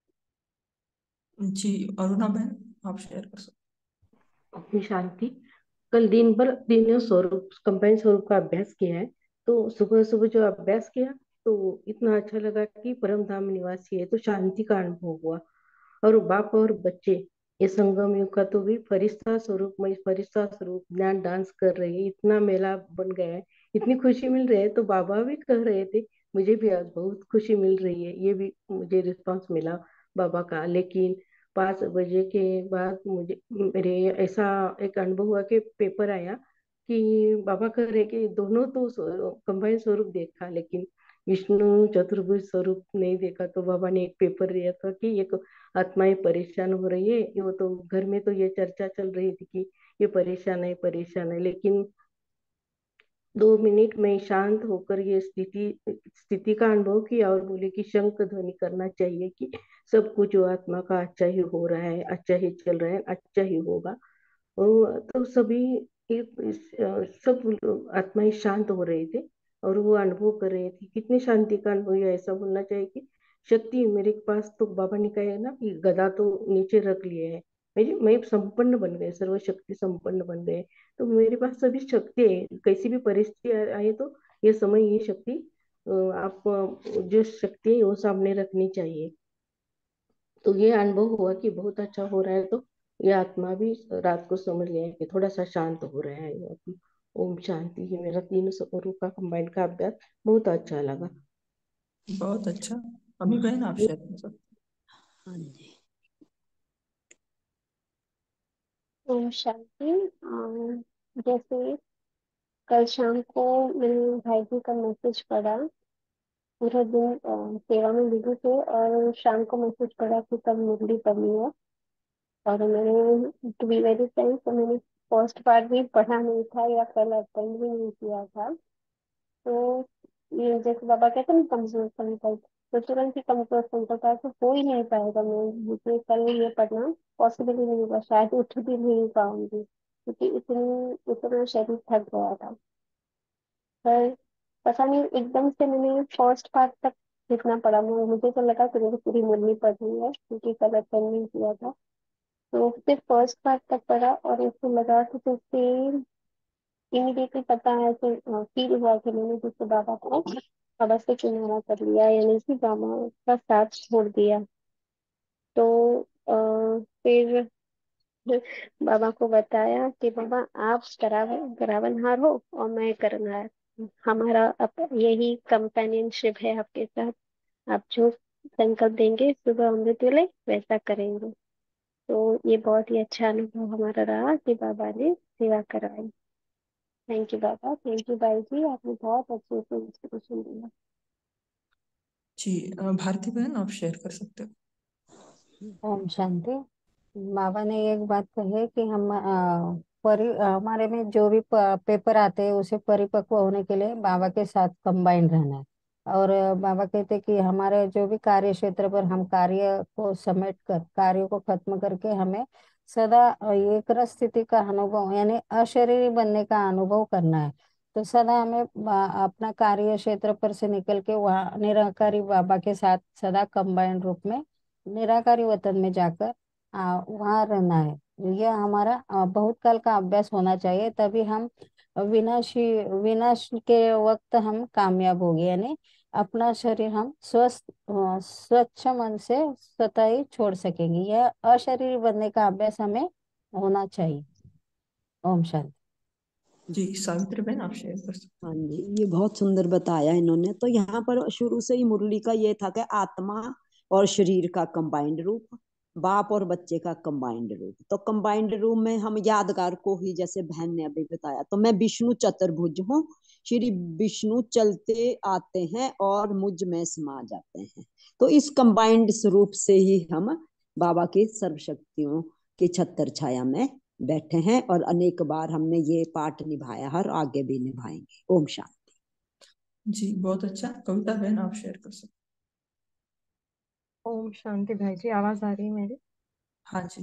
जी अरुणा बहन आप शेयर कर सकते
अपनी शांति। कल दिन भर तीनों स्वरूप कंबाइंड स्वरूप का अभ्यास किया है। तो सुबह सुबह जो अभ्यास किया तो इतना अच्छा लगा कि परम धाम निवासी है, तो शांति का अनुभव हुआ। और बाप और बच्चे, ये संगम युग का तो भी फरिश्ता स्वरूप में फरिश्ता स्वरूप ज्ञान डांस कर रही है, इतना मेला बन गया है, इतनी खुशी मिल रही है। तो बाबा भी कह रहे थे मुझे भी आज बहुत खुशी मिल रही है, ये भी मुझे रिस्पांस मिला बाबा का। लेकिन 5 बजे के बाद मुझे मेरे ऐसा एक अनुभव हुआ कि पेपर आया कि बाबा कह रहे कि दोनों तो कंबाइंड स्वरूप देखा, लेकिन विष्णु चतुर्भुज स्वरूप नहीं देखा। तो बाबा ने एक पेपर दिया था कि एक आत्माएं परेशान हो रही है, वो तो घर में तो ये चर्चा चल रही थी कि ये परेशान है परेशान है, लेकिन 2 मिनट में शांत होकर ये स्थिति स्थिति का अनुभव किया और बोले कि शंख ध्वनि करना चाहिए कि सब कुछ जो आत्मा का अच्छा ही हो रहा है, अच्छा ही चल रहा है, अच्छा ही होगा। तो सभी सब आत्माएं शांत हो रहे थे और वो अनुभव कर रहे थे। कितनी शांति का अनुभव है, ऐसा बोलना चाहिए कि शक्ति मेरे पास। तो बाबा ने कहा है ना कि गदा तो नीचे रख लिए है, मैं संपन्न बन गए, सर्वशक्ति संपन्न बन गए। तो मेरे पास सभी शक्ति है, कैसी भी परिस्थिति आए तो ये समय, ये शक्ति आप जो शक्ति है वो सामने रखनी चाहिए। तो ये अनुभव हुआ कि बहुत अच्छा हो रहा है। तो ये आत्मा भी रात को समझ लिया कि थोड़ा सा शांत हो रहा है ये अभी। ओम शांति। ये मेरा तीन स्वरूप का कंबाइंड का अभ्यास बहुत अच्छा लगा।
बहुत अच्छा। अभी बहन आप शेयर कर सकते
हाँ जी।
ओम शांति। जैसे कल शाम को मैंने भाई जी का मैसेज पढ़ा। पूरा दिन सेवा में बिजी थे और शाम को मैसेज पढ़ा कि कल मुरली पढ़नी है। और मैंने टू बी वेरी फ्रेंक तो मैंने फर्स्ट पार्ट भी पढ़ा नहीं था या कल अटेंड भी नहीं किया था। तो ये जैसे बाबा कहते हैं ना कमजोर संकल्प, तो तुरंत ही कमजोर संकल्प है तो हो ही नहीं पाएगा। मैं मुझे कल ये पढ़ना पॉसिबल ही नहीं होगा, शायद उठ भी नहीं पाऊंगी क्योंकि इतनी इतना शरीर थक गया था। पर पता नहीं एकदम से मैंने फर्स्ट पार्ट तक जितना पढ़ा मुझे तो लगा कि मेरी पूरी मुरली पढ़नी है क्योंकि कल अटेंड नहीं किया था। तो फिर फर्स्ट पार्ट तक पढ़ा और ऐसे लगा कि जैसे इमीडिएटली पता है ऐसे फील हुआ कि मैंने जैसे बाबा से किनारा कर लिया, यानी कि बाबा का साथ छोड़ दिया। तो फिर बाबा को बताया कि बाबा आप करावनहार हो और मैं करनहार। हमारा अब यही कंपेनियनशिप है आपके साथ। आप जो संकल्प देंगे सुबह अमृत वेले वैसा करेंगे। तो ये बहुत ही अच्छा अनुभव हमारा रहा कि बाबा ने सेवा करवाई। Thank you Baba, thank you भाई जी, आपने बहुत अच्छे से इंस्पिरेशन दिया।
जी। भारती बहन आप शेयर कर सकते हो।
ओम शांति। बाबा ने एक बात कही है कि हमारे में जो भी पेपर आते हैं उसे परिपक्व होने के लिए बाबा के साथ कंबाइन रहना है। और बाबा कहते हैं कि हमारे जो भी कार्य क्षेत्र पर हम कार्य को समेट कर कार्य को खत्म करके हमें सदा एक रस स्थिति का अनुभव यानी अशरीरी बनने का अनुभव करना है। तो सदा हमें अपना कार्य क्षेत्र पर से निकल के वहाँ निराकारी बाबा के साथ सदा कंबाइंड रूप में निराकारी वतन में जाकर वहाँ रहना है। यह हमारा बहुत काल का अभ्यास होना चाहिए, तभी हम विनाशी विनाश के वक्त हम कामयाब होंगे। यानी अपना शरीर हम स्वच्छ मन से स्वतः ही छोड़ सकेंगे। यह अशरीर बनने का अभ्यास हमें होना चाहिए। ओम शांति।
जी सावित्री बहन आप शेयर कर सकते
हाँ जी, ये बहुत सुंदर बताया इन्होंने। तो यहाँ पर शुरू से ही मुरली का ये था कि आत्मा और शरीर का कंबाइंड रूप, बाप और बच्चे का कंबाइंड रूप। तो कंबाइंड रूप में हम यादगार को ही, जैसे बहन ने अभी बताया, तो मैं विष्णु चतुर्भुज हूँ। श्री विष्णु चलते आते हैं और मुझ में समा जाते हैं। तो इस कंबाइंड स्वरूप से ही हम बाबा की सर्वशक्तियों की छत्र छाया में बैठे हैं और अनेक बार हमने ये पाठ निभाया है और आगे भी निभाएंगे। ओम शांति।
हैं। जी बहुत अच्छा। कविता बहन आप शेयर कर सकते
ओम शांति भाई जी, आवाज आ रही है मेरी?
हो। हाँ जी।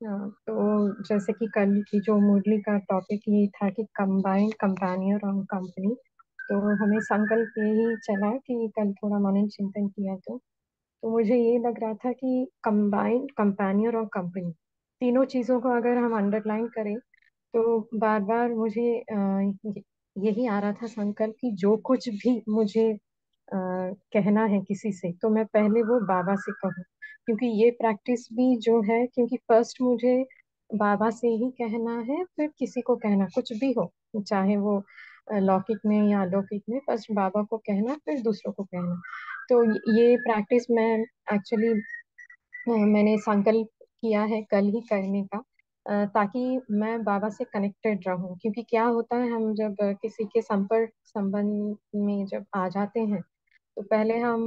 हाँ, तो जैसे कि कल की जो मुरली का टॉपिक ये था कि कंबाइंड कंपेनियर और कंपनी, तो हमें संकल्प यही चला कि कल थोड़ा मनन चिंतन किया। तो मुझे ये लग रहा था कि कंबाइंड कंपेनियर और कंपनी तीनों चीजों को अगर हम अंडरलाइन करें तो बार बार मुझे यही आ रहा था संकल्प कि जो कुछ भी मुझे कहना है किसी से तो मैं पहले वो बाबा से कहूँ। क्योंकि ये प्रैक्टिस भी जो है, क्योंकि फर्स्ट मुझे बाबा से ही कहना है, फिर किसी को कहना कुछ भी हो, चाहे वो लौकिक में या अलौकिक में, फर्स्ट बाबा को कहना फिर दूसरों को कहना। तो ये प्रैक्टिस मैं एक्चुअली मैंने संकल्प किया है कल ही करने का, ताकि मैं बाबा से कनेक्टेड रहूं। क्योंकि क्या होता है, हम जब किसी के संपर्क संबंध में जब आ जाते हैं तो पहले हम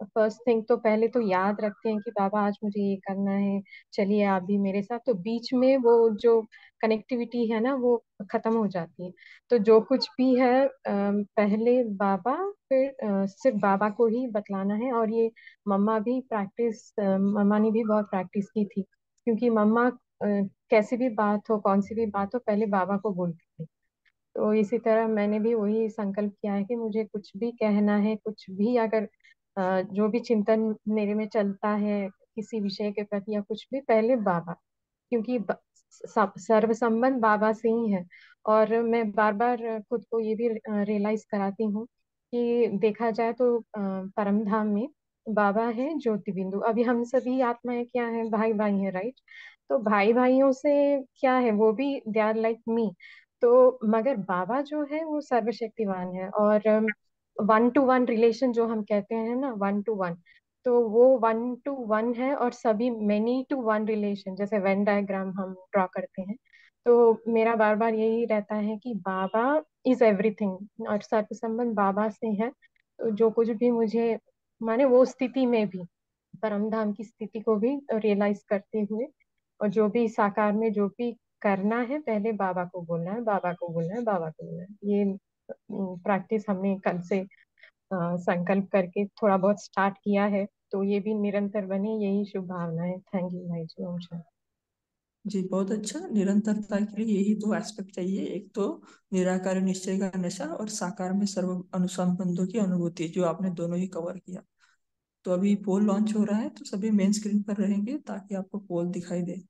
फर्स्ट थिंग तो पहले तो याद रखते हैं कि बाबा आज मुझे ये करना है, चलिए आप भी मेरे साथ। तो बीच में वो जो कनेक्टिविटी है ना वो खत्म हो जाती है। तो जो कुछ भी है पहले बाबा, फिर सिर्फ बाबा को ही बतलाना है। और ये मम्मा भी प्रैक्टिस, मम्मा ने भी बहुत प्रैक्टिस की थी, क्योंकि मम्मा कैसी भी बात हो, कौन सी भी बात हो, पहले बाबा को बोलती थी। तो इसी तरह मैंने भी वही संकल्प किया है कि मुझे कुछ भी कहना है, कुछ भी अगर जो भी चिंतन मेरे में चलता है किसी विषय के प्रति या कुछ भी, पहले बाबा, क्योंकि सर्व संबंध बाबा से ही है। और मैं बार बार खुद को ये भी रियलाइज कराती हूँ कि देखा जाए तो परम धाम में बाबा है ज्योति बिंदु। अभी हम सभी आत्माएं क्या है, भाई भाई है, राइट। तो भाई भाइयों से क्या है, वो भी दे आर लाइक मी। तो मगर बाबा जो है वो सर्वशक्तिवान है। और वन टू वन रिलेशन जो हम कहते हैं ना, वन टू वन, तो वो वन टू वन है। और सभी मेनी टू वन रिलेशन, जैसे वेन डायग्राम हम ड्रॉ करते हैं। तो मेरा बार बार यही रहता है कि बाबा इज एवरीथिंग, और सर्व संबंध बाबा से है। तो जो कुछ भी मुझे, माने वो स्थिति में भी, परम धाम की स्थिति को भी रियलाइज करते हुए, और जो भी साकार में जो भी करना है, पहले बाबा को बोलना है, बाबा को बोलना है, बाबा को बोलना है। ये प्रैक्टिस हमने कल से संकल्प करके थोड़ा बहुत स्टार्ट किया है। तो ये भी निरंतर बने, यही शुभ भावना है। थैंक यू भाई जी। ओम शांति।
जी बहुत अच्छा। निरंतरता के लिए यही दो एस्पेक्ट चाहिए, एक तो निराकार निश्चय का नशा और साकार में सर्व अनुसंबंधों की अनुभूति, जो आपने दोनों ही कवर किया। तो अभी पोल लॉन्च हो रहा है, तो सभी मेन स्क्रीन पर रहेंगे ताकि आपको पोल दिखाई दे।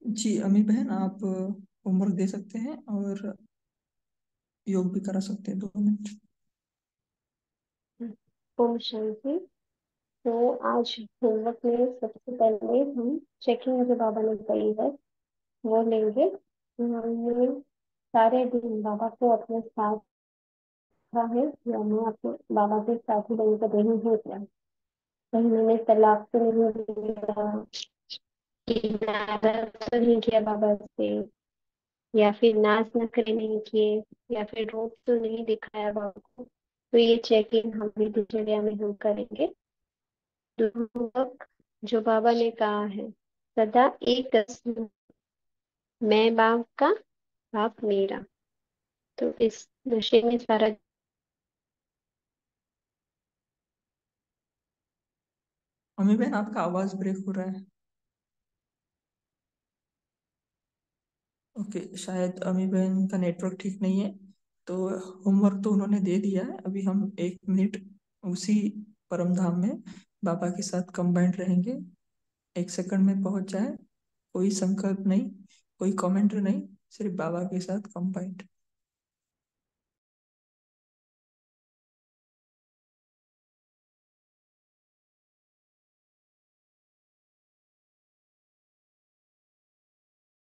जी अमी बहन, आप होमवर्क दे सकते हैं और योग भी करा सकते हैं 2 मिनट।
ओम शांति। तो आज होमवर्क में सबसे पहले हम चेकिंग जो बाबा ने कही है वो लेंगे। हमने सारे दिन बाबा को अपने साथ रखा है, या मैं अपने बाबा के साथ ही बनकर रही हूँ क्या? कहीं मैंने तलाक तो नहीं लिया, नाराज तो नहीं किया बाबा से, या फिर नाच नखरे नहीं किए, या फिर रोब तो नहीं दिखाया बाबा को। तो ये चेकिंग हम भी दिनचर्या में हम करेंगे। पूर्वक जो बाबा ने कहा है, सदा एक रस्म, मैं बाप का, बाप मेरा। तो इस नशे में सारा।
अमी बहन, आपका आवाज ब्रेक हो रहा है। ओके, शायद अमी बहन का नेटवर्क ठीक नहीं है। तो होमवर्क तो उन्होंने दे दिया है। अभी हम 1 मिनट उसी परम धाम में बाबा के साथ कंबाइंड रहेंगे। 1 सेकंड में पहुंच जाए, कोई संकल्प नहीं, कोई कमेंट नहीं, सिर्फ बाबा के साथ कंबाइंड।